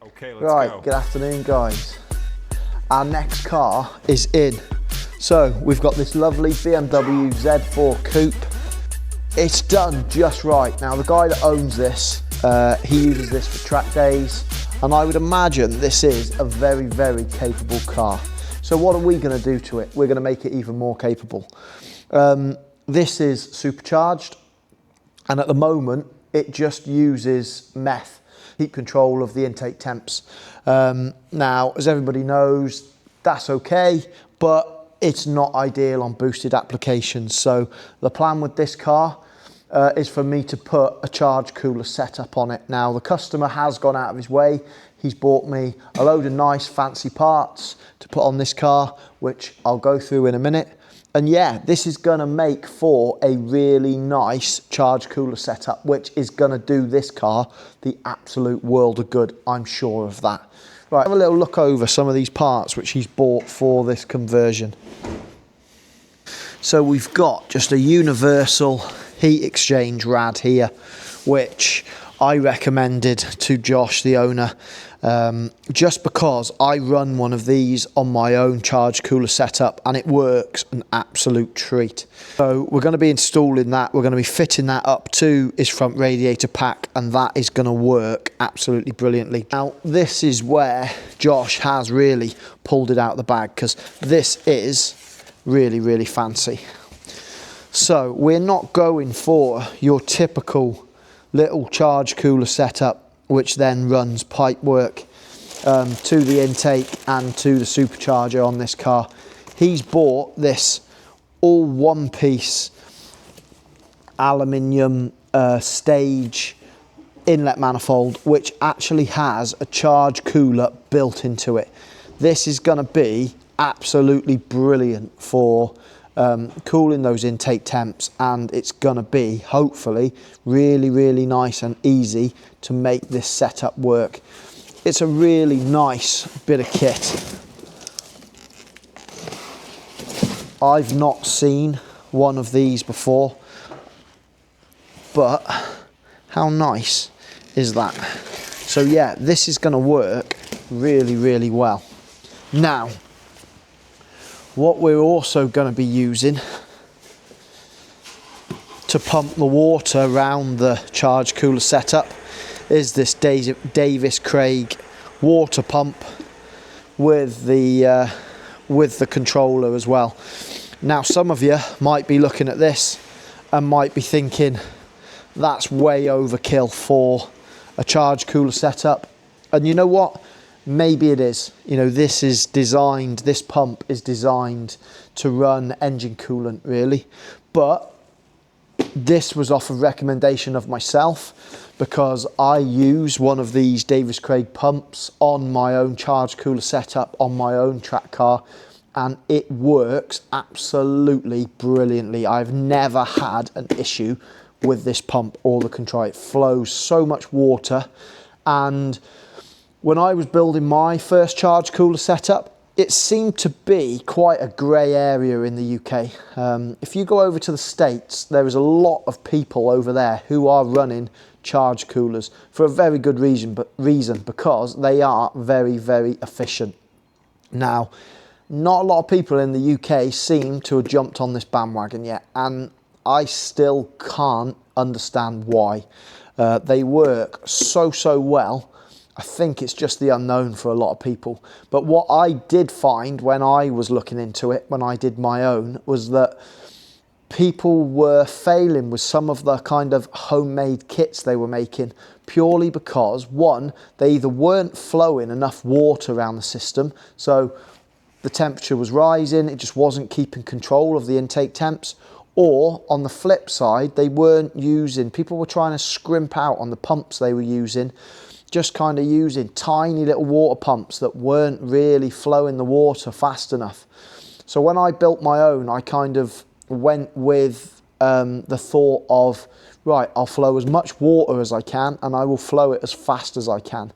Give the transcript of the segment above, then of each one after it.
Okay, let's go. Good afternoon, guys. Our next car is in. So we've got this lovely BMW Z4 coupe. It's done just right. Now the guy that owns this, he uses this for track days, and I would imagine this is a very, very capable car. So what are we going to do to it? We're going to make it even more capable. This is supercharged, and at the moment it just uses meth, heat control of the intake temps. Now, as everybody knows, that's okay, but it's not ideal on boosted applications. So the plan with this car is for me to put a charge cooler setup on it. Now, the customer has gone out of his way. He's bought me a load of nice fancy parts to put on this car, which I'll go through in a minute. And yeah, this is gonna make for a really nice charge cooler setup, which is gonna do this car the absolute world of good, I'm sure of that. Right, have a little look over some of these parts which he's bought for this conversion. So we've got just a universal heat exchange rad here, which I recommended to Josh, the owner, just because I run one of these on my own charge cooler setup and it works an absolute treat. So we're going to be installing that. We're going to be fitting that up to his front radiator pack, and that is going to work absolutely brilliantly. Now this is where Josh has really pulled it out of the bag, because this is really, really fancy. So we're not going for your typical little charge cooler setup, which then runs pipe work to the intake and to the supercharger on this car. He's bought this all one piece aluminium stage inlet manifold, which actually has a charge cooler built into it. This is going to be absolutely brilliant for cooling those intake temps, and it's gonna be hopefully really, really nice and easy to make this setup work. It's a really nice bit of kit. I've not seen one of these before, but how nice is that? So yeah, this is gonna work really, really well. Now, what we're also going to be using to pump the water around the charge cooler setup is this Davis Craig water pump with the controller as well. Now, some of you might be looking at this and might be thinking that's way overkill for a charge cooler setup, and you know what? Maybe it is. You know, this pump is designed to run engine coolant really, but this was off a recommendation of myself, because I use one of these Davis Craig pumps on my own charge cooler setup on my own track car, and it works absolutely brilliantly. I've never had an issue with this pump or the control. It flows so much water, and when I was building my first charge cooler setup, it seemed to be quite a grey area in the UK. If you go over to the States, there is a lot of people over there who are running charge coolers for a very good reason, because they are very, very efficient. Now, not a lot of people in the UK seem to have jumped on this bandwagon yet, and I still can't understand why. They work so well. I think it's just the unknown for a lot of people. But what I did find when I was looking into it, when I did my own, was that people were failing with some of the kind of homemade kits they were making, purely because, one, they either weren't flowing enough water around the system, so the temperature was rising, it just wasn't keeping control of the intake temps, or on the flip side, people were trying to scrimp out on the pumps they were using, just kind of using tiny little water pumps that weren't really flowing the water fast enough. So when I built my own, I kind of went with the thought of, right, I'll flow as much water as I can and I will flow it as fast as I can.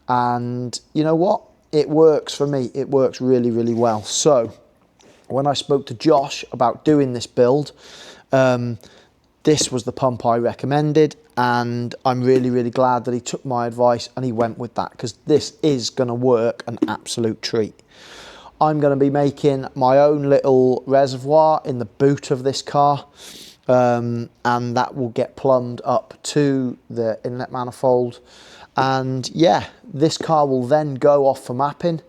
And you know what? It works for me. It works really, really well. So when I spoke to Josh about doing this build, this was the pump I recommended, and I'm really, really glad that he took my advice and he went with that, because this is going to work an absolute treat. I'm going to be making my own little reservoir in the boot of this car, and that will get plumbed up to the inlet manifold. And yeah, this car will then go off for mapping,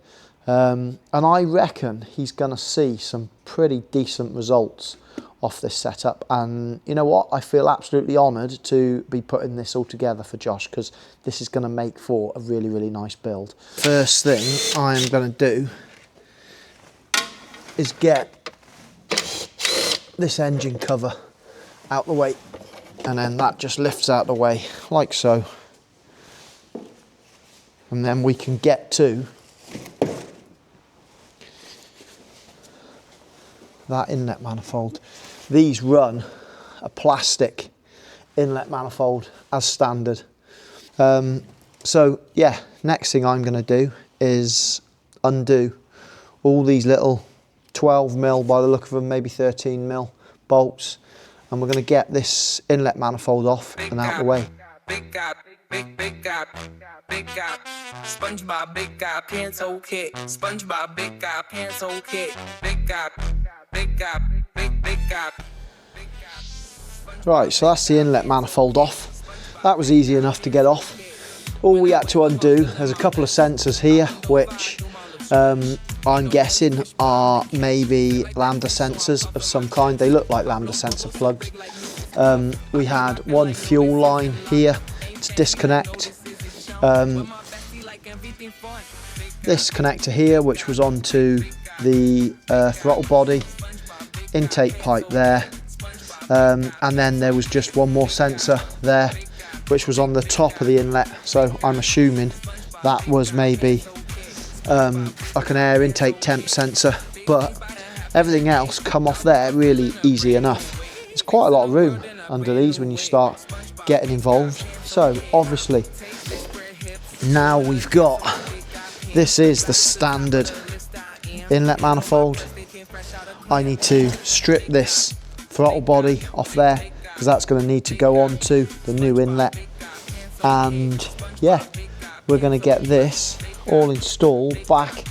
and I reckon he's going to see some pretty decent results off this setup. And you know what, I feel absolutely honoured to be putting this all together for Josh, because this is going to make for a really, really nice build. First thing I'm going to do is get this engine cover out the way, and then that just lifts out the way like so, and then we can get to that inlet manifold. These run a plastic inlet manifold as standard. So yeah, next thing I'm going to do is undo all these little 12mm, by the look of them, maybe 13mm bolts, and we're going to get this inlet manifold off and out the way. SpongeBob, big guy, pants okay. SpongeBob, big guy, pants okay. Big guy, big guy, big guy. Right, so that's the inlet manifold off. That was easy enough to get off. All we had to undo, there's a couple of sensors here, which I'm guessing are maybe lambda sensors of some kind. They look like lambda sensor plugs. We had one fuel line here to disconnect. This connector here, which was onto the throttle body, intake pipe there, and then there was just one more sensor there, which was on the top of the inlet. So I'm assuming that was maybe like an air intake temp sensor, but everything else come off there really easy enough. There's quite a lot of room under these when you start getting involved. So obviously now we've got, this is the standard inlet manifold. I need to strip this throttle body off there, because that's going to need to go onto the new inlet. And yeah, we're going to get this all installed back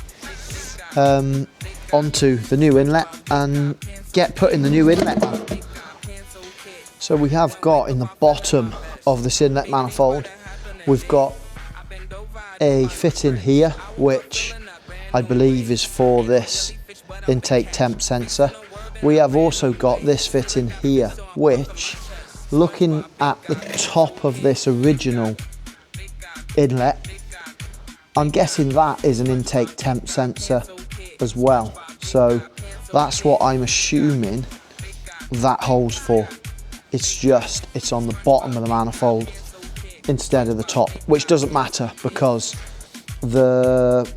onto the new inlet and get putting the new inlet on. So we have got in the bottom of this inlet manifold, we've got a fitting here, which I believe is for this intake temp sensor. We have also got this fitting here, which, looking at the top of this original inlet, I'm guessing that is an intake temp sensor as well. So that's what I'm assuming that hole's for. It's on the bottom of the manifold instead of the top, which doesn't matter, because the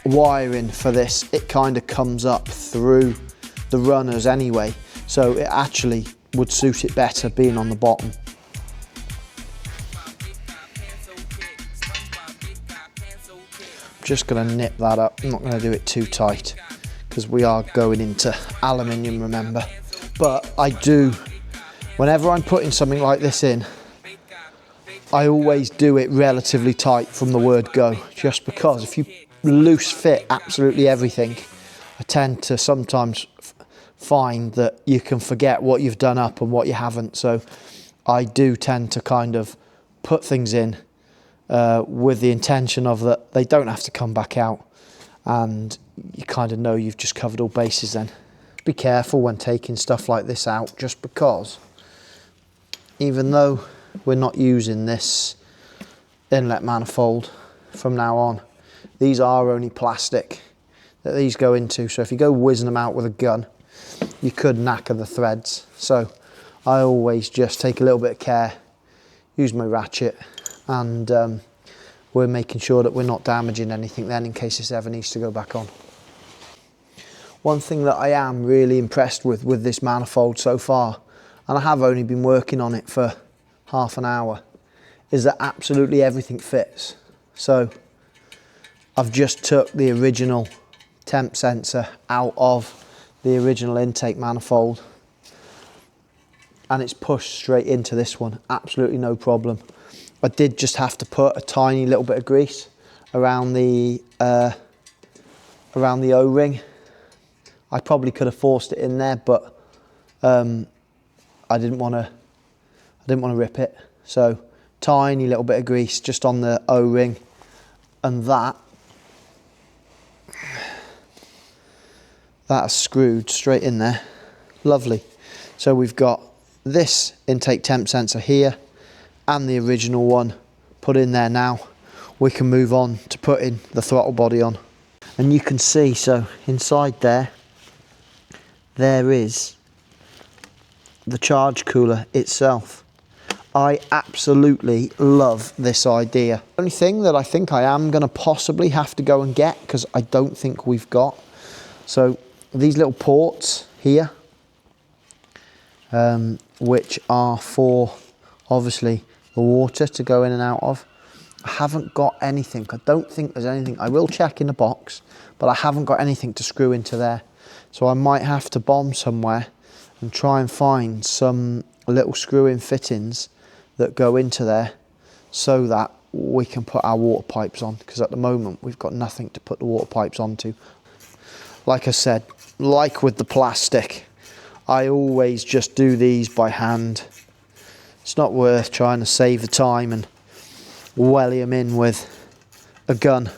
wiring for this, it kind of comes up through the runners anyway, so it actually would suit it better being on the bottom. Just going to nip that up. I'm not going to do it too tight, because we are going into aluminium, remember. But I do, whenever I'm putting something like this in, I always do it relatively tight from the word go, just because if you loose fit absolutely everything, I tend to sometimes find that you can forget what you've done up and what you haven't. So I do tend to kind of put things in with the intention of that they don't have to come back out, and you kind of know you've just covered all bases then. Be careful when taking stuff like this out, just because even though we're not using this inlet manifold from now on, these are only plastic that these go into. So if you go whizzing them out with a gun, you could knacker the threads. So I always just take a little bit of care, use my ratchet, and we're making sure that we're not damaging anything then in case this ever needs to go back on. One thing that I am really impressed with this manifold so far, and I have only been working on it for half an hour, is that absolutely everything fits. So I've just took the original temp sensor out of the original intake manifold, and it's pushed straight into this one, absolutely no problem. I did just have to put a tiny little bit of grease around the O-ring. I probably could have forced it in there, but I didn't want to rip it. So tiny little bit of grease just on the O-ring, and that's screwed straight in there. Lovely. So we've got this intake temp sensor here and the original one put in there now. We can move on to putting the throttle body on. And you can see, so inside there is the charge cooler itself. I absolutely love this idea. The only thing that I think I am going to possibly have to go and get, because I don't think we've got, so these little ports here, which are for obviously the water to go in and out of. I haven't got anything. I don't think there's anything. I will check in the box, but I haven't got anything to screw into there. So I might have to bomb somewhere and try and find some little screw-in fittings that go into there so that we can put our water pipes on, because at the moment we've got nothing to put the water pipes onto. Like I said, like with the plastic, I always just do these by hand. It's not worth trying to save the time and welly them in with a gun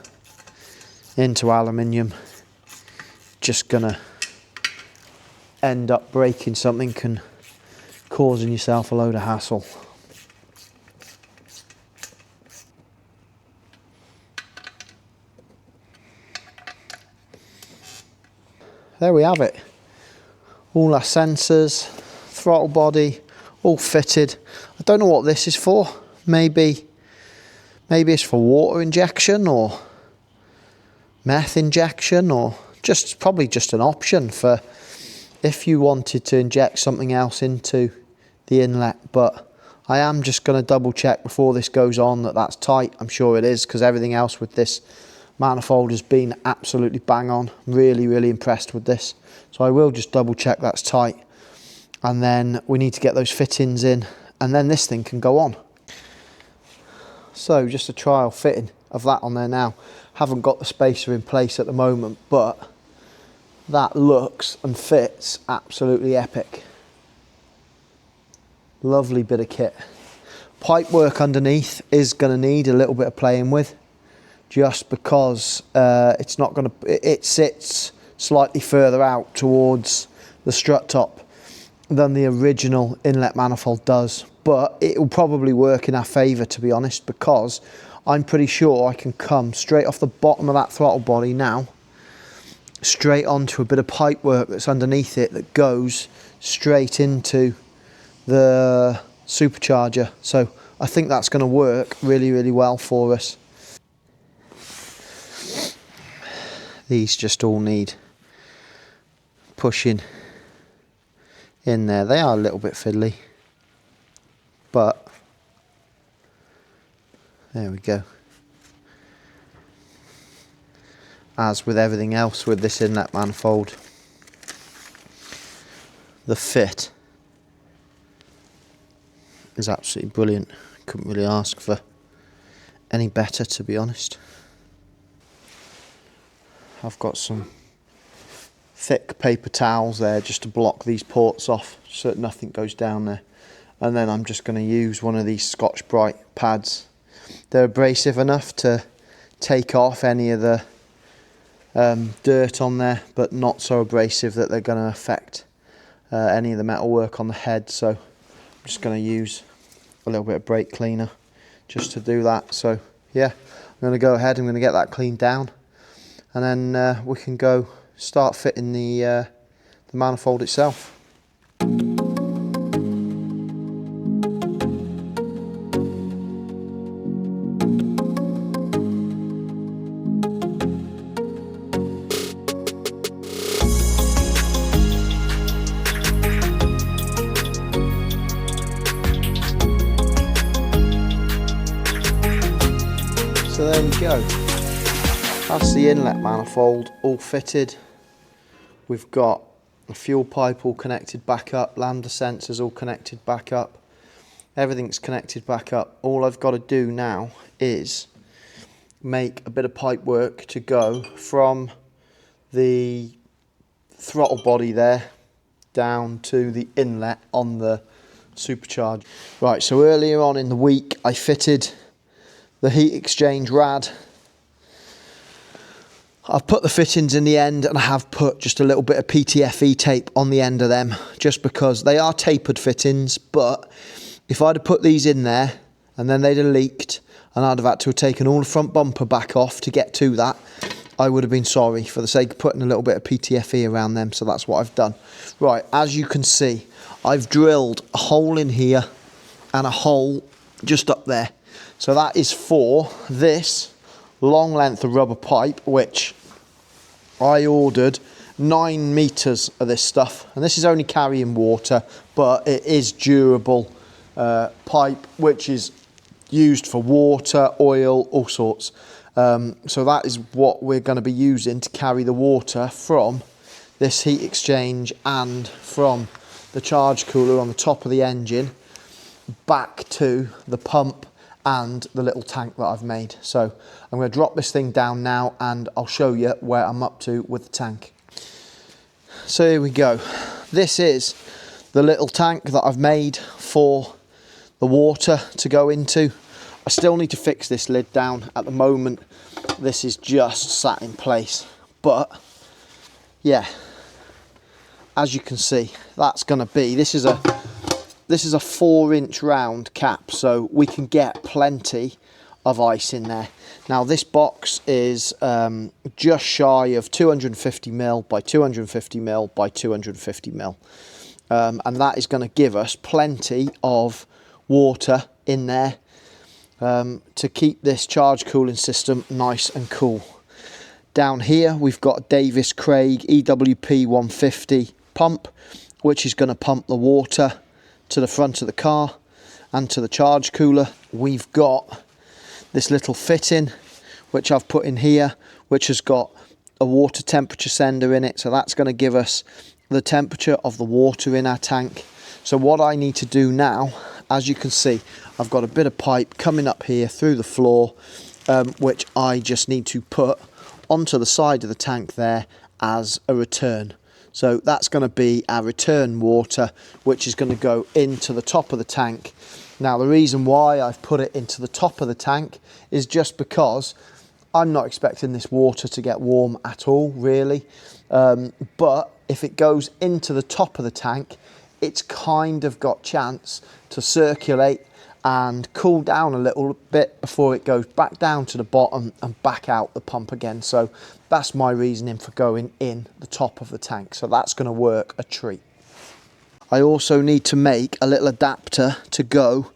into aluminium. Just gonna end up breaking something and causing yourself a load of hassle. There we have it. All our sensors, throttle body, all fitted. I don't know what this is for. Maybe it's for water injection or meth injection, or probably just an option for if you wanted to inject something else into the inlet. But I am just going to double check before this goes on that that's tight. I'm sure it is, because everything else with this manifold has been absolutely bang on. Really, really impressed with this. So I will just double check that's tight, and then we need to get those fittings in, and then this thing can go on. So just a trial fitting of that on there now. Haven't got the spacer in place at the moment, but that looks and fits absolutely epic. Lovely bit of kit. Pipe work underneath is going to need a little bit of playing with, just because it sits slightly further out towards the strut top than the original inlet manifold does. But it will probably work in our favour, to be honest, because I'm pretty sure I can come straight off the bottom of that throttle body now, straight onto a bit of pipe work that's underneath it that goes straight into the supercharger. So I think that's going to work really, really well for us. These just all need pushing in there. They are a little bit fiddly, but there we go. As with everything else with this inlet manifold, the fit is absolutely brilliant. Couldn't really ask for any better, to be honest. I've got some thick paper towels there just to block these ports off so that nothing goes down there. And then I'm just going to use one of these Scotch-Brite pads. They're abrasive enough to take off any of the dirt on there, but not so abrasive that they're going to affect any of the metal work on the head. So I'm just going to use a little bit of brake cleaner just to do that. So yeah, I'm going to go ahead, I'm going to get that cleaned down, and then we can go start fitting the manifold itself. So there we go. That's the inlet manifold all fitted. We've got The fuel pipe all connected back up, lambda sensors all connected back up, everything's connected back up. All I've got to do now is make a bit of pipe work to go from the throttle body there down to the inlet on the supercharged. Right, so earlier on in the week I fitted the heat exchange rad. I've put the fittings in the end, and I have put just a little bit of PTFE tape on the end of them, just because they are tapered fittings, but if I'd have put these in there and then they'd have leaked and I'd have had to have taken all the front bumper back off to get to that, I would have been sorry, for the sake of putting a little bit of PTFE around them. So that's what I've done. Right, as you can see, I've drilled a hole in here and a hole just up there. So that is for this long length of rubber pipe, which I ordered 9 meters of this stuff, and this is only carrying water, but it is durable pipe, which is used for water, oil, all sorts. So that is what we're going to be using to carry the water from this heat exchange and from the charge cooler on the top of the engine back to the pump and the little tank that I've made. So I'm going to drop this thing down now and I'll show you where I'm up to with the tank. So here we go. This is the little tank that I've made for the water to go into. I still need to fix this lid down. At the moment, this is just sat in place. But yeah, as you can see, that's going to be, this is a 4-inch round cap, so we can get plenty of ice in there. Now this box is just shy of 250mm by 250mm by 250mm, and that is going to give us plenty of water in there to keep this charge cooling system nice and cool. Down here we've got a Davis Craig EWP 150 pump, which is going to pump the water to the front of the car and to the charge cooler. We've got this little fitting which I've put in here, which has got a water temperature sender in it, so that's going to give us the temperature of the water in our tank. So what I need to do now, as you can see, I've got a bit of pipe coming up here through the floor, which I just need to put onto the side of the tank there as a return. So that's going to be our return water, which is going to go into the top of the tank. Now the reason why I've put it into the top of the tank is just because I'm not expecting this water to get warm at all, really. But if it goes into the top of the tank, it's kind of got chance to circulate and cool down a little bit before it goes back down to the bottom and back out the pump again. So that's my reasoning for going in the top of the tank. So that's going to work a treat. I also need to make a little adapter to go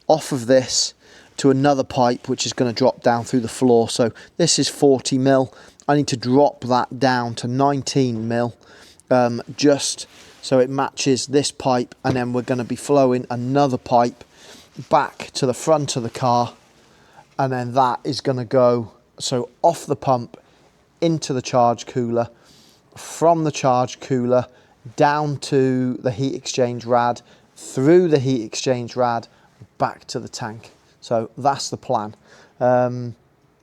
off of this to another pipe, which is going to drop down through the floor. So this is 40mm. I need to drop that down to 19mm, just so it matches this pipe, and then we're going to be flowing another pipe back to the front of the car, and then that is going to go so off the pump into the charge cooler, from the charge cooler down to the heat exchange rad, through the heat exchange rad back to the tank. So that's the plan.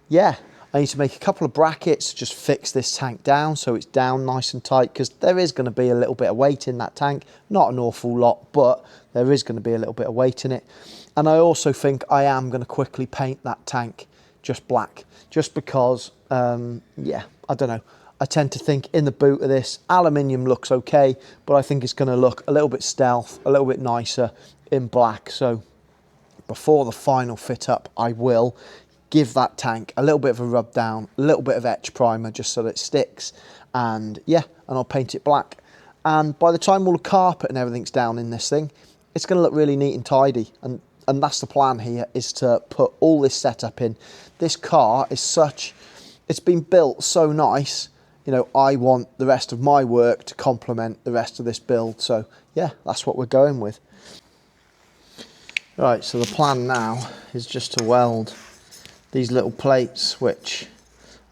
Yeah, I need to make a couple of brackets, just fix this tank down so it's down nice and tight, because there is going to be a little bit of weight in that tank. Not an awful lot, but there is going to be a little bit of weight in it. And I also think I am going to quickly paint that tank just black, just because, yeah, I don't know. I tend to think in the boot of this, aluminium looks okay, but I think it's going to look a little bit stealth, a little bit nicer in black. So before the final fit up, I will give that tank a little bit of a rub down, a little bit of etch primer just so that it sticks, and yeah, and I'll paint it black. And by the time all the carpet and everything's down in this thing, it's going to look really neat and tidy, and that's the plan here, is to put all this setup in. This car is such, it's been built so nice, you know, I want the rest of my work to complement the rest of this build. So yeah, that's what we're going with. Right, so the plan now is just to weld these little plates, which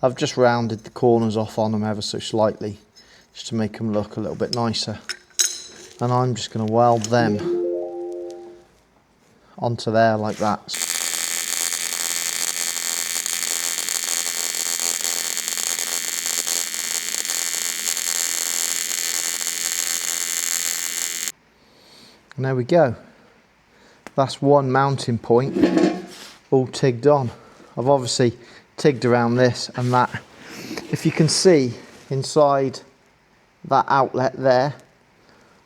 I've just rounded the corners off on them ever so slightly, just to make them look a little bit nicer. And I'm just going to weld them onto there like that. And there we go. That's one mounting point all tigged on. I've obviously tigged around this and that. If you can see inside that outlet there,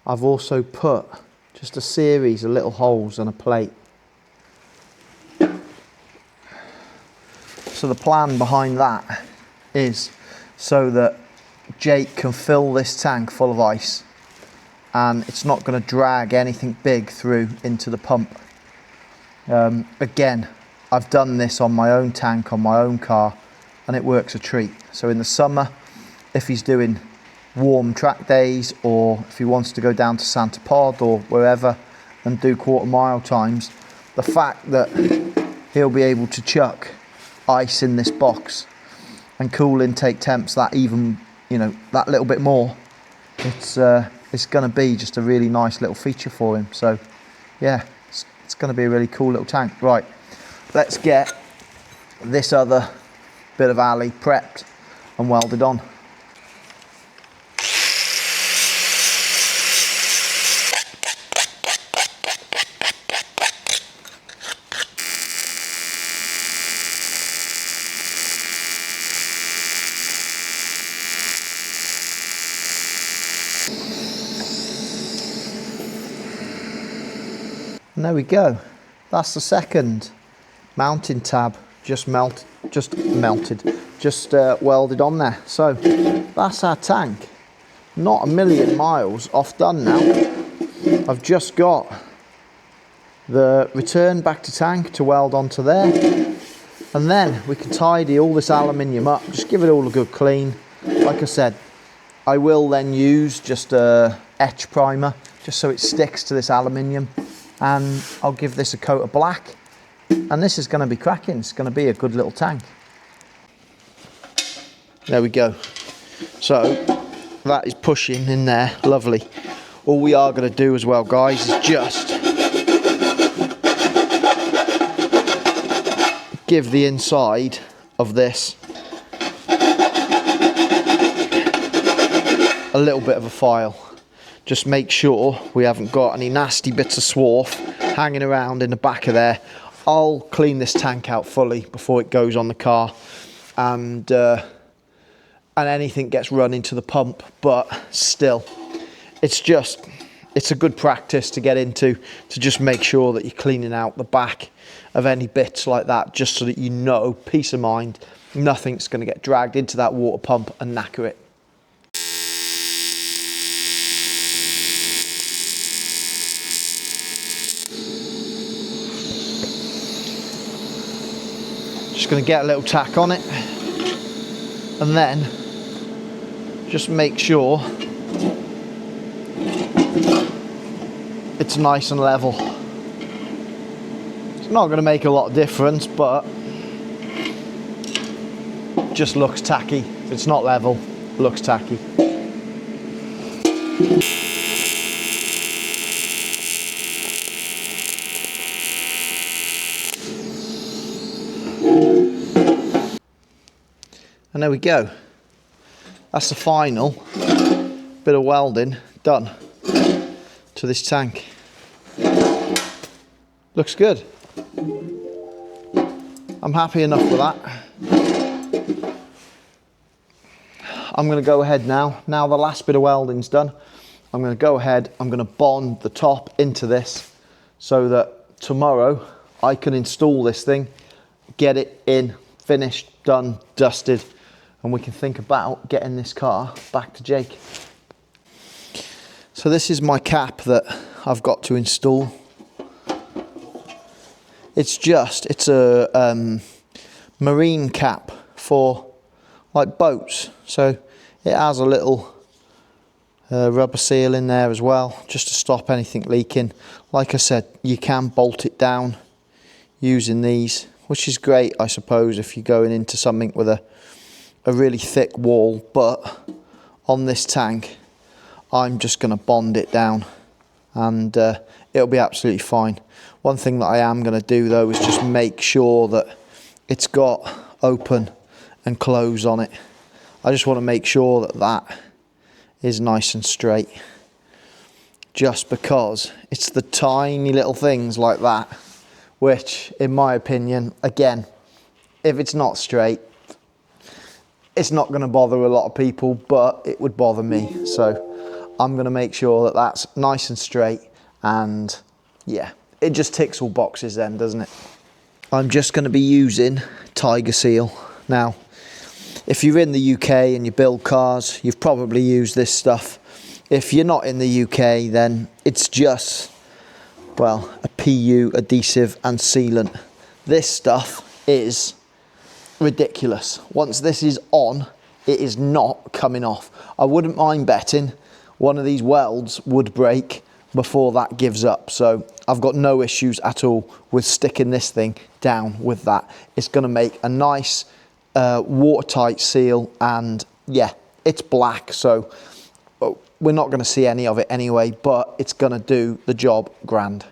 I've also put just a series of little holes and a plate. So the plan behind that is so that Jake can fill this tank full of ice and it's not going to drag anything big through into the pump. Again, I've done this on my own tank, on my own car, and it works a treat. So in the summer, if he's doing warm track days, or if he wants to go down to Santa Pod or wherever and do quarter-mile times, the fact that he'll be able to chuck ice in this box and cool intake temps that even, you know, that little bit more, it's going to be just a really nice little feature for him. So yeah, it's going to be a really cool little tank. Right, let's get this other bit of alley prepped and welded on. And there we go. That's the second mounting tab just welded on there. So that's our tank. Not a million miles off done now. I've just got the return back to tank to weld onto there, and then we can tidy all this aluminium up, just give it all a good clean. Like I said, I will then use just a etch primer just so it sticks to this aluminium, and I'll give this a coat of black, and this is going to be cracking. It's going to be a good little tank. There we go. So that is pushing in there, lovely. All we are going to do as well, guys, is just give the inside of this a little bit of a file. Just make sure we haven't got any nasty bits of swarf hanging around in the back of there. I'll clean this tank out fully before it goes on the car, and anything gets run into the pump, but still, it's a good practice to get into, to just make sure that you're cleaning out the back of any bits like that, just so that you know, peace of mind, nothing's going to get dragged into that water pump and knacker it. Just going to get a little tack on it, and then just make sure it's nice and level. It's not going to make a lot of difference, but just looks tacky. If it's not level, looks tacky. And there we go. That's the final bit of welding done to this tank. Looks good. I'm happy enough with that. I'm going to go ahead now. Now the last bit of welding's done, I'm going to go ahead, I'm going to bond the top into this so that tomorrow I can install this thing, get it in, finished, done, dusted, and we can think about getting this car back to Jake. So this is my cap that I've got to install. It's a marine cap for like boats. So it has a little rubber seal in there as well, just to stop anything leaking. Like I said, you can bolt it down using these, which is great, I suppose, if you're going into something with a really thick wall, but on this tank, I'm just going to bond it down, and it'll be absolutely fine. One thing that I am going to do though is just make sure that it's got open and close on it. I just want to make sure that that is nice and straight, just because it's the tiny little things like that which, in my opinion, again, if it's not straight, it's not going to bother a lot of people, but it would bother me. So I'm going to make sure that that's nice and straight, and yeah, it just ticks all boxes then, doesn't it? I'm just going to be using Tiger Seal. Now, if you're in the UK and you build cars, you've probably used this stuff. If you're not in the UK, then it's just, well, a PU adhesive and sealant. This stuff is ridiculous. Once this is on, it is not coming off. I wouldn't mind betting one of these welds would break before that gives up. So I've got no issues at all with sticking this thing down with that. It's going to make a nice watertight seal, and yeah, it's black, so we're not going to see any of it anyway, but it's going to do the job grand.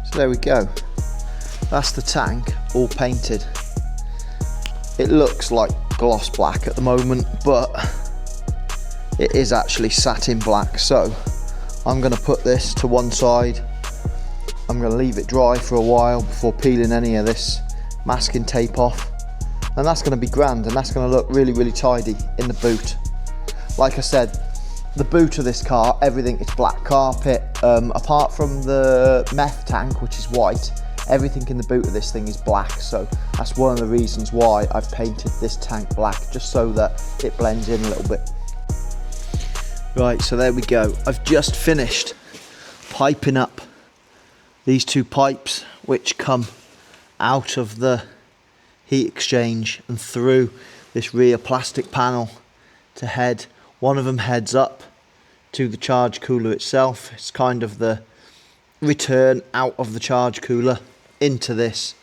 So there we go. That's the tank all painted. It looks like gloss black at the moment, but it is actually satin black. So I'm going to put this to one side. I'm going to leave it dry for a while before peeling any of this masking tape off, and that's going to be grand, and that's going to look really, really tidy in the boot. Like I said, the boot of this car, everything is black carpet, apart from the meth tank, which is white. Everything in the boot of this thing is black, so that's one of the reasons why I've painted this tank black, just so that it blends in a little bit. Right, so there we go. I've just finished piping up these two pipes which come out of the heat exchange and through this rear plastic panel to head. One of them heads up to the charge cooler itself. It's kind of the return out of the charge cooler into this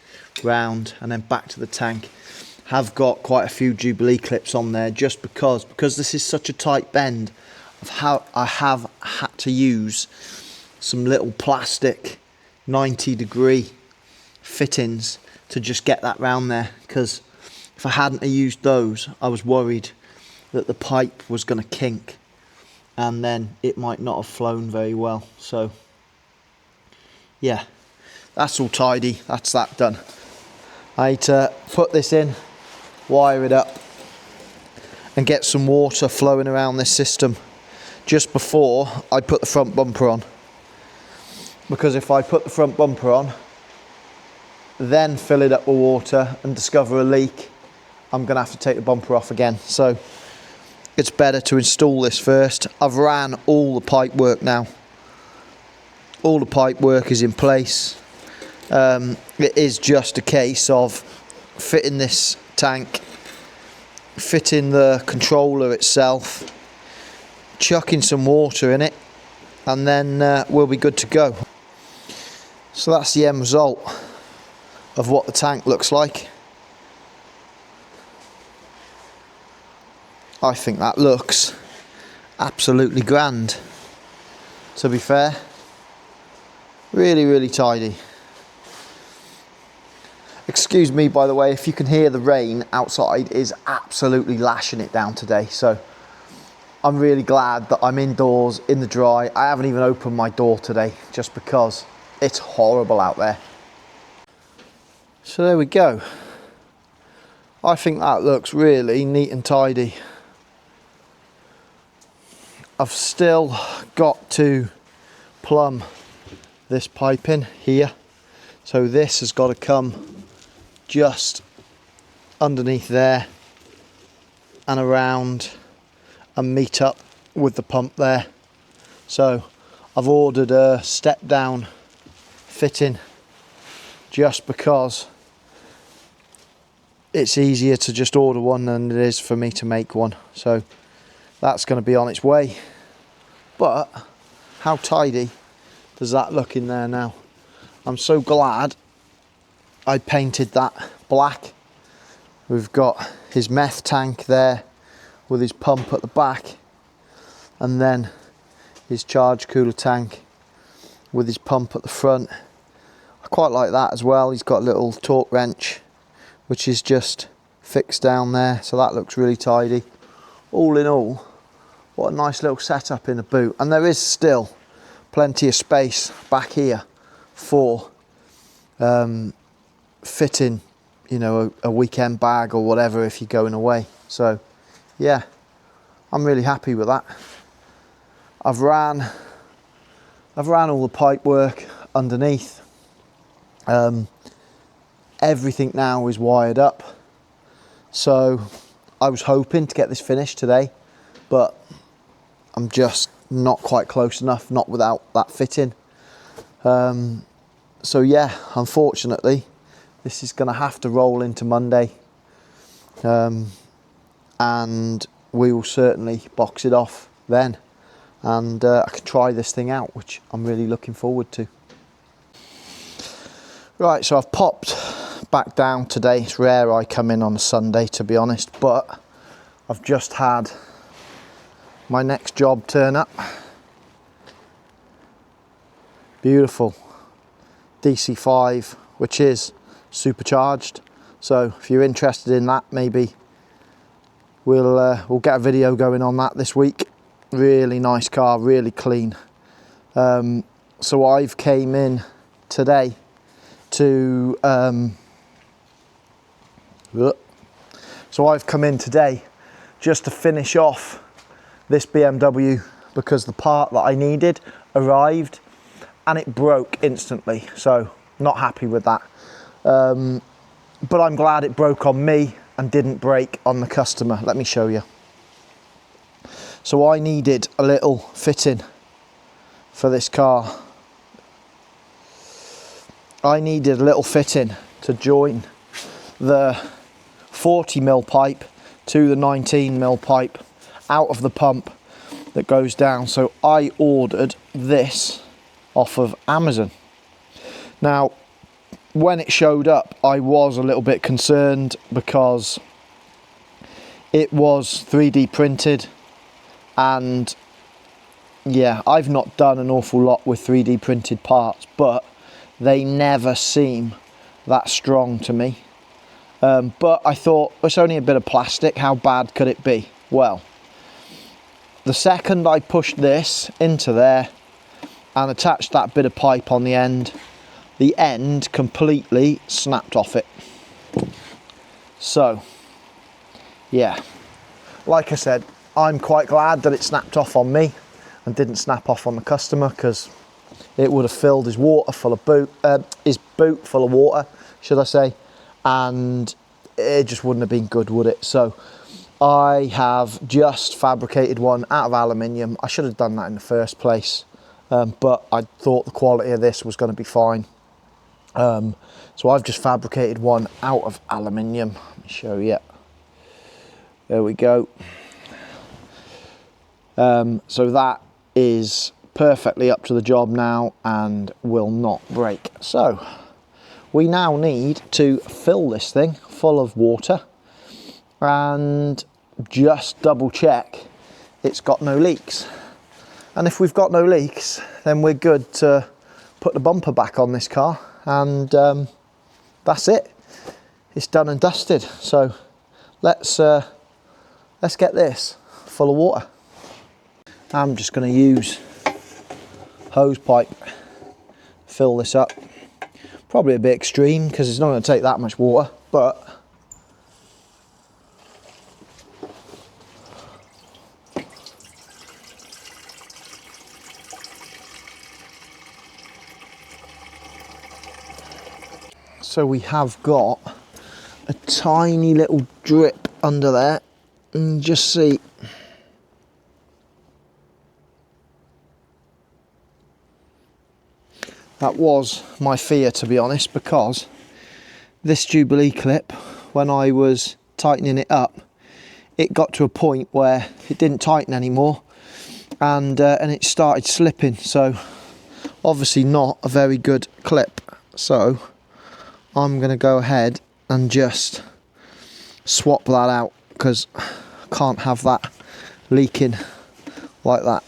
round and then back to the tank. Have got quite a few Jubilee clips on there just because this is such a tight bend. I have had to use some little plastic 90-degree fittings to just get that round there, because if I hadn't used those, I was worried that the pipe was going to kink and then it might not have flown very well. So yeah, that's all tidy, that's that done. I need to put this in, wire it up and get some water flowing around this system just before I put the front bumper on, because if I put the front bumper on then fill it up with water and discover a leak, I'm gonna have to take the bumper off again. So it's better to install this first. I've ran all the pipe work now. All the pipe work is in place. It is just a case of fitting this tank, fitting the controller itself, chucking some water in it, and then we'll be good to go. So that's the end result of what the tank looks like. I think that looks absolutely grand, to be fair. Really, really tidy. Excuse me, by the way, if you can hear the rain outside is absolutely lashing it down today, so I'm really glad that I'm indoors in the dry. I haven't even opened my door today just because it's horrible out there. So there we go. I think that looks really neat and tidy. I've still got to plumb this piping here, so this has got to come just underneath there and around and meet up with the pump there. So I've ordered a step down fitting just because it's easier to just order one than it is for me to make one. So that's going to be on its way, but how tidy does that look in there now? I'm so glad I painted that black. We've got his meth tank there with his pump at the back, and then his charge cooler tank with his pump at the front. I quite like that as well. He's got a little torque wrench which is just fixed down there, so that looks really tidy. All in all, what a nice little setup in the boot. And there is still plenty of space back here for fitting, you know, a weekend bag or whatever if you're going away. So yeah, I'm really happy with that. I've ran all the pipe work underneath. Everything now is wired up, so I was hoping to get this finished today, but I'm just not quite close enough, not without that fitting. So yeah, unfortunately this is going to have to roll into Monday, and we will certainly box it off then, and I can try this thing out, which I'm really looking forward to. Right, so I've popped back down today. It's rare I come in on a Sunday, to be honest, but I've just had my next job turn up. Beautiful DC5, which is supercharged. So if you're interested in that, maybe we'll get a video going on that this week. Really nice car, really clean. So I've came in today to just to finish off this BMW, because the part that I needed arrived and it broke instantly, so not happy with that. But I'm glad it broke on me and didn't break on the customer. Let me show you. So I needed a little fitting for this car. I needed a little fitting to join the 40mm pipe to the 19mm pipe out of the pump that goes down. So I ordered this off of Amazon. Now, when it showed up, I was a little bit concerned because it was 3D printed, and yeah, I've not done an awful lot with 3D printed parts, but they never seem that strong to me. But I thought, it's only a bit of plastic, how bad could it be? Well, the second I pushed this into there and attached that bit of pipe on the end completely snapped off it. So yeah, like I said, I'm quite glad that it snapped off on me and didn't snap off on the customer, because it would have filled his boot full of water, should I say, and it just wouldn't have been good, would it? So I have just fabricated one out of aluminium. I should have done that in the first place, but I thought the quality of this was going to be fine. So I've just fabricated one out of aluminium. Let me show you. There we go. So that is perfectly up to the job now and will not break. So we now need to fill this thing full of water and just double check it's got no leaks. And if we've got no leaks, then we're good to put the bumper back on this car, and that's it. It's done and dusted. So let's get this full of water. I'm just going to use hose pipe, fill this up. Probably a bit extreme because it's not going to take that much water, but so we have got a tiny little drip under there, and just see. That was my fear, to be honest, because this Jubilee clip, when I was tightening it up, it got to a point where it didn't tighten anymore, and it started slipping, so obviously not a very good clip. So I'm going to go ahead and just swap that out, because I can't have that leaking like that.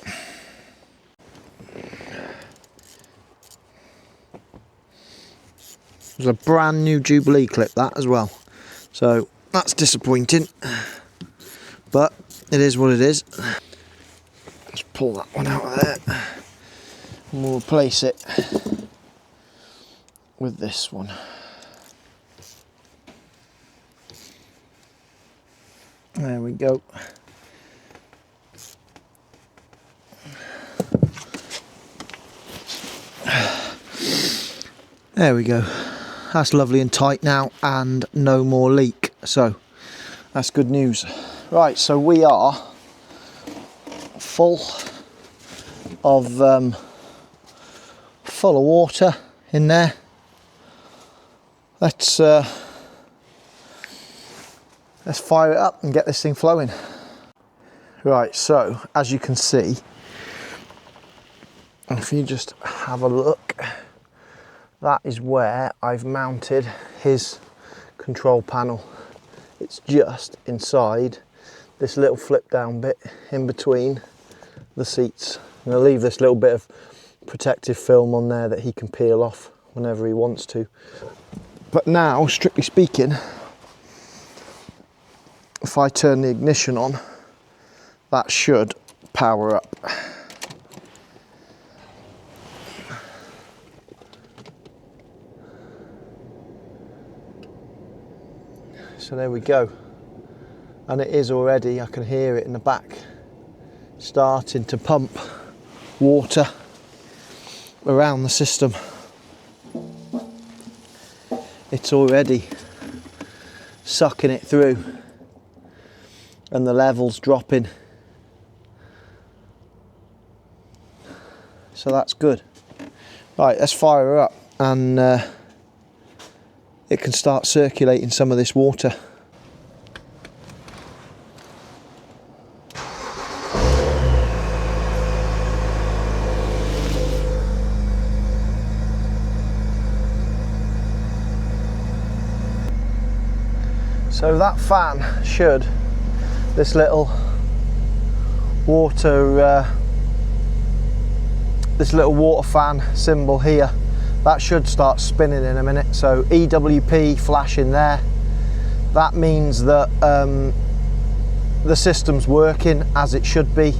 It's a brand new Jubilee clip, that as well, so that's disappointing, but it is what it is. Let's pull that one out of there and we'll replace it with this one. There we go. There we go. That's lovely and tight now, and no more leak, so that's good news. Right, so we are full of water in there. Let's fire it up and get this thing flowing. Right, so as you can see, if you just have a look, that is where I've mounted his control panel. It's just inside this little flip down bit in between the seats. I'm going to leave this little bit of protective film on there that he can peel off whenever he wants to. But now, strictly speaking, if I turn the ignition on, that should power up. So there we go, and it is already, I can hear it in the back, starting to pump water around the system. It's already sucking it through and the level's dropping, so that's good. Right, let's fire her up and it can start circulating some of this water. So that fan should, this little water fan symbol here, that should start spinning in a minute. So EWP flashing there, that means that the system's working as it should be.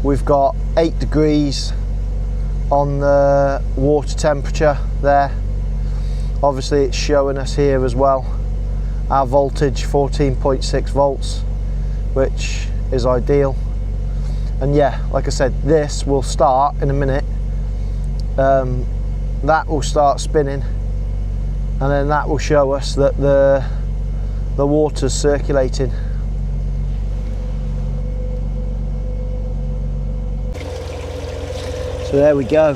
We've got 8 degrees on the water temperature there. Obviously it's showing us here as well our voltage, 14.6 volts, which is ideal. And yeah, like I said, this will start in a minute. That will start spinning, and then that will show us that the water's circulating. So there we go.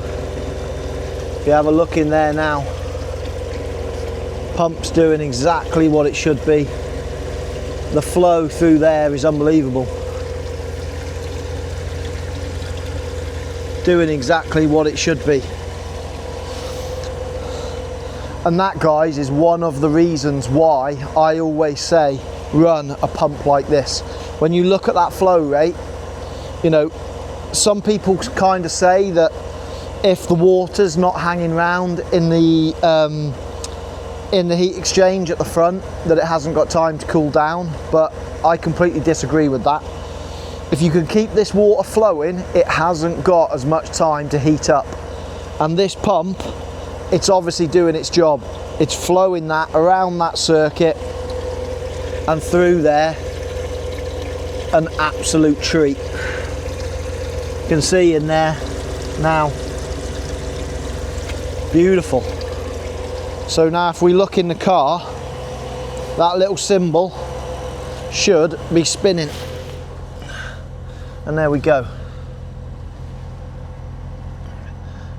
If you have a look in there now, pump's doing exactly what it should be. The flow through there is unbelievable. Doing exactly what it should be. And that, guys, is one of the reasons why I always say run a pump like this. When you look at that flow rate, you know, some people kind of say that if the water's not hanging around in the heat exchange at the front, that it hasn't got time to cool down, but I completely disagree with that. If you can keep this water flowing, it hasn't got as much time to heat up. And this pump, it's obviously doing its job. It's flowing that around that circuit and through there. An absolute treat. You can see in there now. Beautiful. So now if we look in the car, that little symbol should be spinning. And there we go.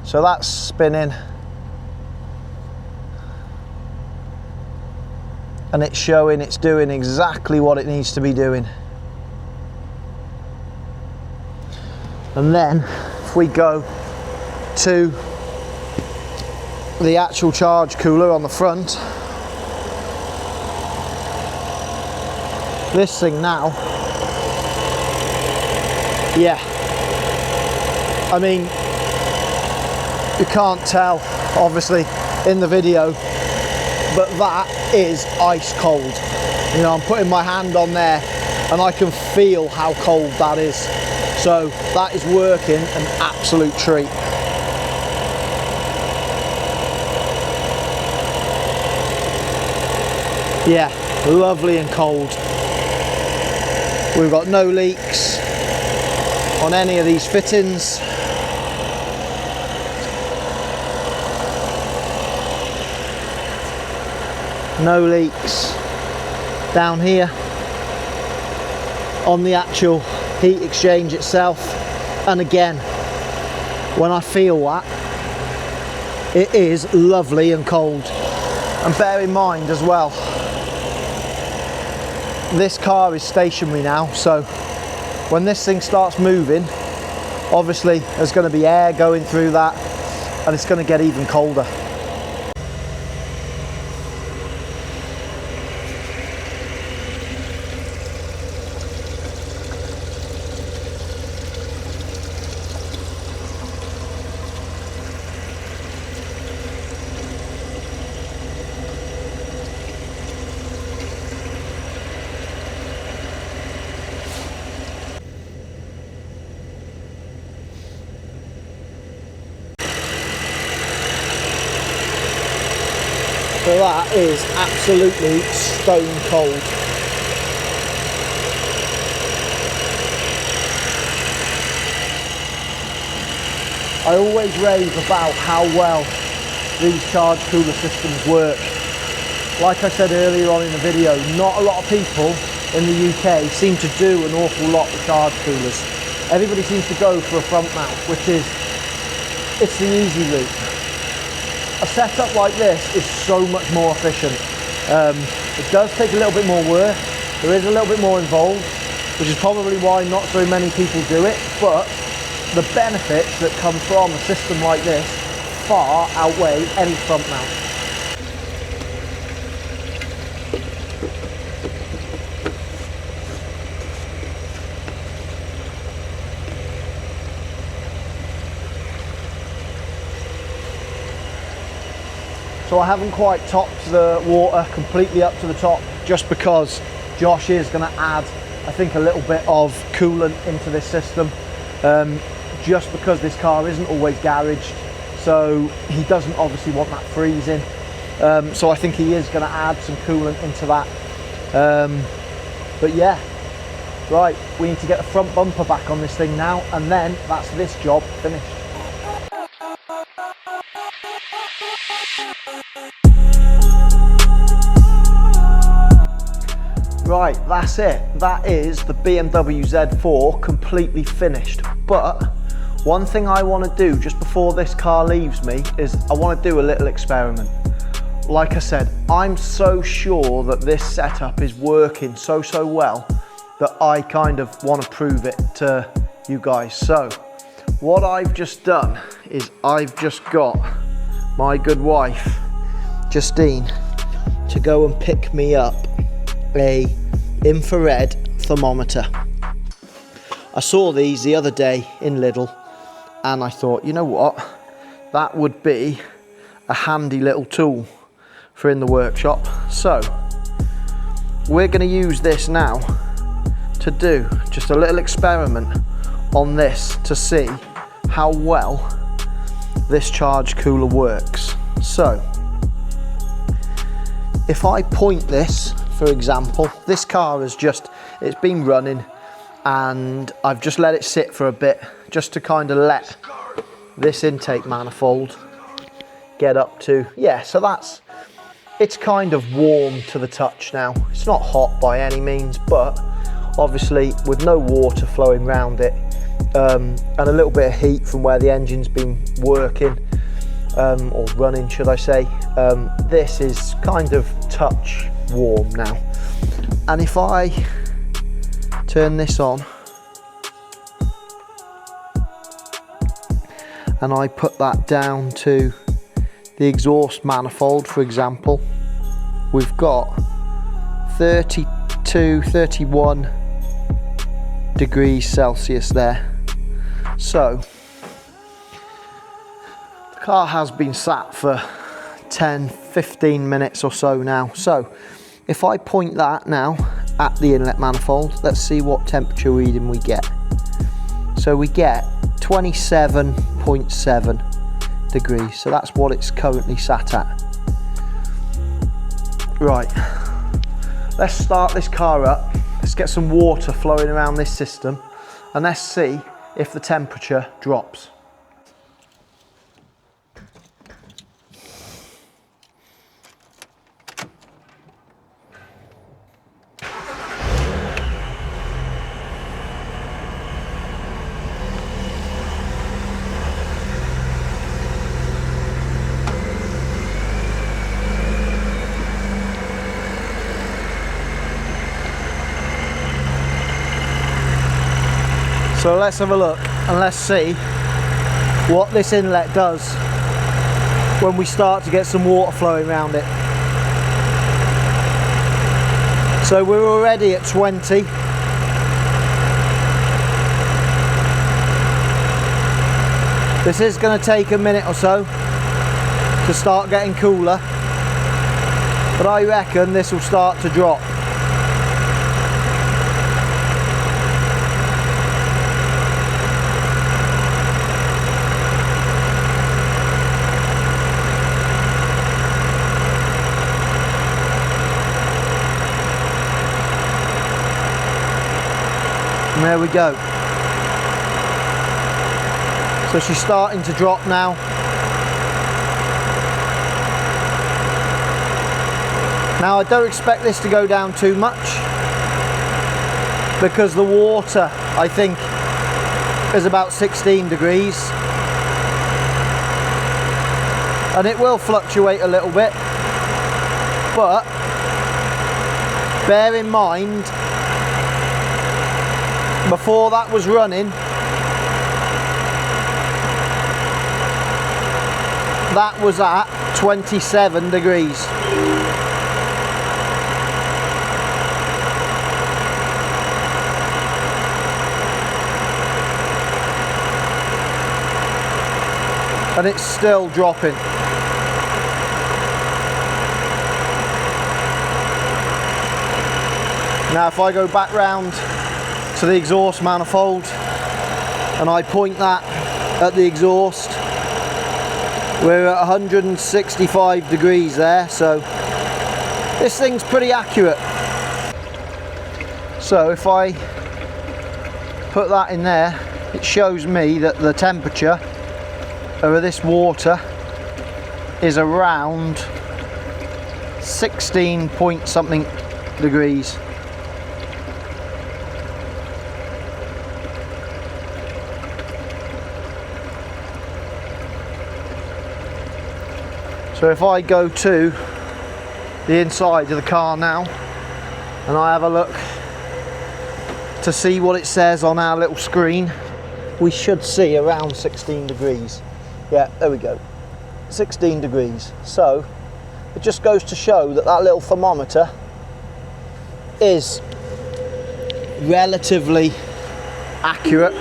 So that's spinning. And it's showing it's doing exactly what it needs to be doing. And then if we go to the actual charge cooler on the front, this thing now, yeah, I mean, you can't tell obviously in the video, but that is ice cold. You know, I'm putting my hand on there and I can feel how cold that is. So that is working an absolute treat. Yeah, lovely and cold. We've got no leaks on any of these fittings. No leaks down here on the actual heat exchange itself. And again, when I feel that, it is lovely and cold. And bear in mind as well, this car is stationary now, so when this thing starts moving, obviously there's going to be air going through that and it's going to get even colder. So that is absolutely stone cold. I always rave about how well these charge cooler systems work. Like I said earlier on in the video, not a lot of people in the UK seem to do an awful lot with charge coolers. Everybody seems to go for a front mount, which is, it's the easy route. A setup like this is so much more efficient. It does take a little bit more work. There is a little bit more involved, which is probably why not so many people do it, but the benefits that come from a system like this far outweigh any front mount. So I haven't quite topped the water completely up to the top, just because Josh is going to add, I think, a little bit of coolant into this system, just because this car isn't always garaged, so he doesn't obviously want that freezing. So I think he is going to add some coolant into that. But yeah, right, we need to get the front bumper back on this thing now, and then that's this job finished. Right, that's it. That is the BMW Z4 completely finished. But one thing I want to do just before this car leaves me is I want to do a little experiment. Like I said, I'm so sure that this setup is working so well that I kind of want to prove it to you guys. So what I've just done is I've just got my good wife Justine to go and pick me up a infrared thermometer. I saw these the other day in Lidl and I thought, you know what, that would be a handy little tool for in the workshop. So we're going to use this now to do just a little experiment on this to see how well this charge cooler works. So if I point this, for example, this car has it's been running and I've just let it sit for a bit just to kind of let this intake manifold get up to, yeah, so it's kind of warm to the touch now. It's not hot by any means, but obviously with no water flowing around it and a little bit of heat from where the engine's been working, or running should I say, this is kind of touch warm now. And if I turn this on, and I put that down to the exhaust manifold, for example, we've got 32, 31 degrees Celsius there. So the car has been sat for 10-15 minutes or so now. So if I point that now at the inlet manifold, let's see what temperature reading we get. So we get 27.7 degrees, so that's what it's currently sat at. Right, let's start this car up, let's get some water flowing around this system, and let's see if the temperature drops. So let's have a look and let's see what this inlet does when we start to get some water flowing around it. So we're already at 20. This is going to take a minute or so to start getting cooler, but I reckon this will start to drop. And there we go. So she's starting to drop now. Now I don't expect this to go down too much because the water, I think, is about 16 degrees. And it will fluctuate a little bit, but bear in mind, before that was running, that was at 27 degrees. And it's still dropping. Now if I go back round to the exhaust manifold and I point that at the exhaust, we're at 165 degrees there, so this thing's pretty accurate. So if I put that in there, it shows me that the temperature of this water is around 16 point something degrees. So if I go to the inside of the car now and I have a look to see what it says on our little screen, we should see around 16 degrees. Yeah, there we go, 16 degrees. So it just goes to show that that little thermometer is relatively accurate,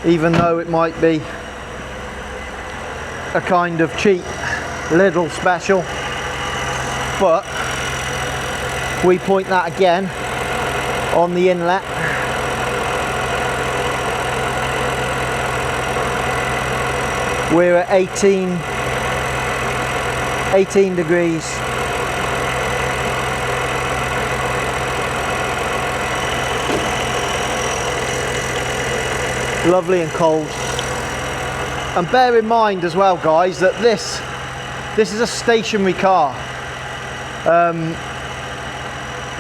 even though it might be a kind of cheap little special. But we point that again on the inlet, we're at 18 degrees. Lovely and cold. And bear in mind as well, guys, that this is a stationary car.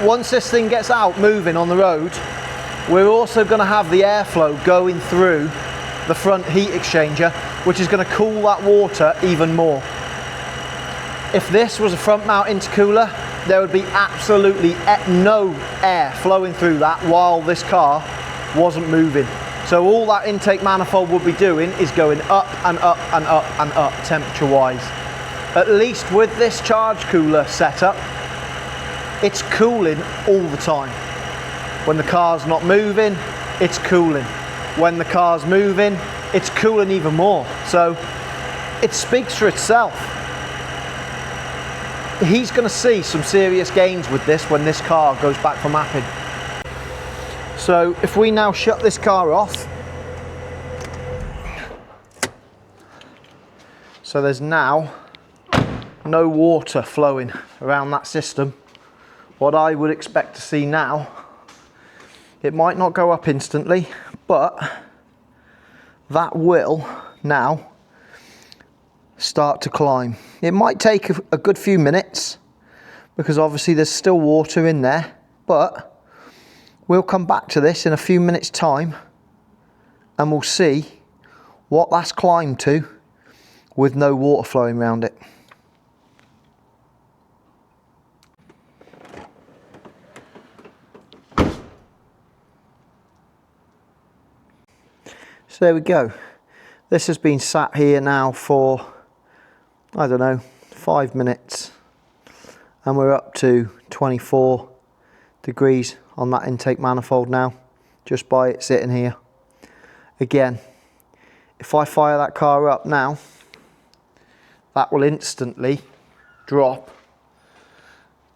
Once this thing gets out moving on the road, we're also going to have the airflow going through the front heat exchanger, which is going to cool that water even more. If this was a front mount intercooler, there would be absolutely no air flowing through that while this car wasn't moving. So all that intake manifold will be doing is going up and up and up and up temperature wise. At least with this charge cooler setup, it's cooling all the time. When the car's not moving, it's cooling. When the car's moving, it's cooling even more. So it speaks for itself. He's going to see some serious gains with this when this car goes back for mapping. So if we now shut this car off, so there's now no water flowing around that system. What I would expect to see now, it might not go up instantly, but that will now start to climb. It might take a good few minutes because obviously there's still water in there, but we'll come back to this in a few minutes time and we'll see what that's climbed to with no water flowing around it. So there we go. This has been sat here now for, I don't know, 5 minutes, and we're up to 24 degrees on that intake manifold now, just by it sitting here. Again, if I fire that car up now, that will instantly drop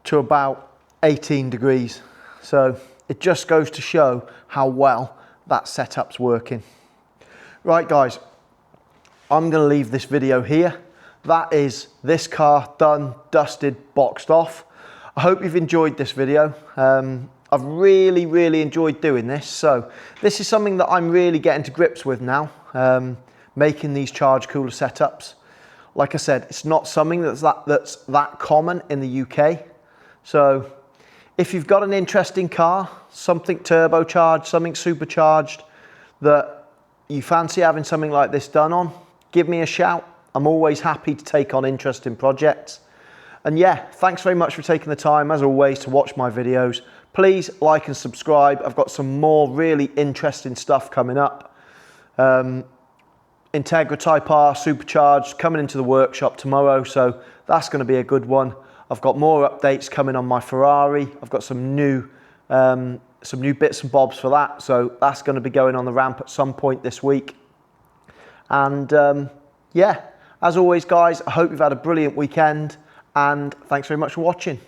to about 18 degrees. So it just goes to show how well that setup's working. Right guys, I'm going to leave this video here. That is this car done, dusted, boxed off. I hope you've enjoyed this video. I've really enjoyed doing this. So this is something that I'm really getting to grips with now, making these charge cooler setups. Like I said, it's not something that's that common in the UK. So if you've got an interesting car, something turbocharged, something supercharged, that you fancy having something like this done on, give me a shout. I'm always happy to take on interesting projects. And yeah, thanks very much for taking the time, as always, to watch my videos. Please like and subscribe. I've got some more really interesting stuff coming up. Integra Type R supercharged coming into the workshop tomorrow, so that's going to be a good one. I've got more updates coming on my Ferrari. I've got some new bits and bobs for that, so that's going to be going on the ramp at some point this week. And yeah, as always guys, I hope you've had a brilliant weekend, and thanks very much for watching.